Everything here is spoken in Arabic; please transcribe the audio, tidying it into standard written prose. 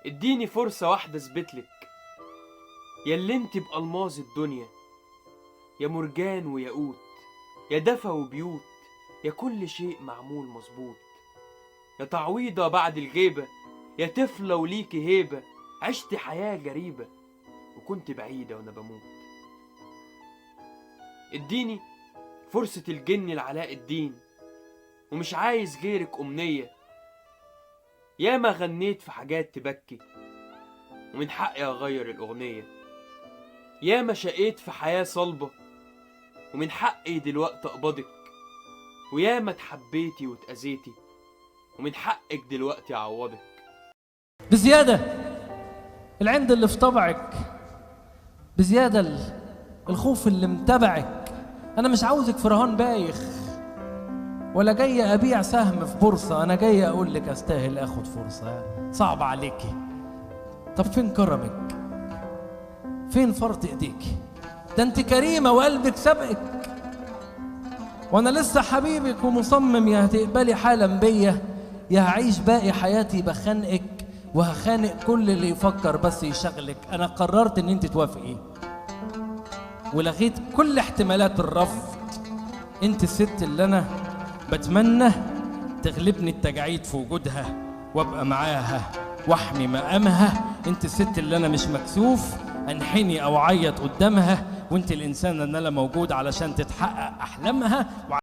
اديني فرصة واحدة اثبتلك يا اللي انت بألماظ الدنيا، يا مرجان وياقوت، يا دفا وبيوت، يا كل شيء معمول مظبوط، يا تعويضة بعد الغيبة، يا طفلة وليكي هيبة، عشت حياة غريبة وكنت بعيدة وانا بموت. اديني فرصة الجن لعلاء الدين، ومش عايز غيرك أمنية. ياما غنيت في حاجات تبكي ومن حقي أغير الأغنية. ياما شقيت في حياة صلبة ومن حقي دلوقتي أقبضك. وياما اتحبيتي واتأذيتي ومن حقك دلوقتي أعوضك. بزيادة العند اللي في طبعك، بزيادة الخوف اللي متبعك. أنا مش عاوزك في رهان بايخ، ولا جاي أبيع سهم في بورصة. أنا جاي أقول لك أستاهل أخد فرصة. صعب عليكي. طب فين كرمك؟ فين فرط إيديكي؟ ده أنت كريمة وقلبك سبقك، وأنا لسه حبيبك ومصمم. يا هتقبلي حالا بيا، يا هعيش باقي حياتي بخنقك وهخانق كل اللي يفكر بس يشغلك. أنا قررت إن أنت توافقي ولغيت كل احتمالات الرفض. أنت الست اللي أنا بتمنى تغلبني التجاعيد في وجودها وابقى معاها واحمي مقامها. أنت الست اللي أنا مش مكسوف انحني أو أعيط قدامها، وأنت الإنسان اللي أنا موجود علشان تتحقق أحلامها.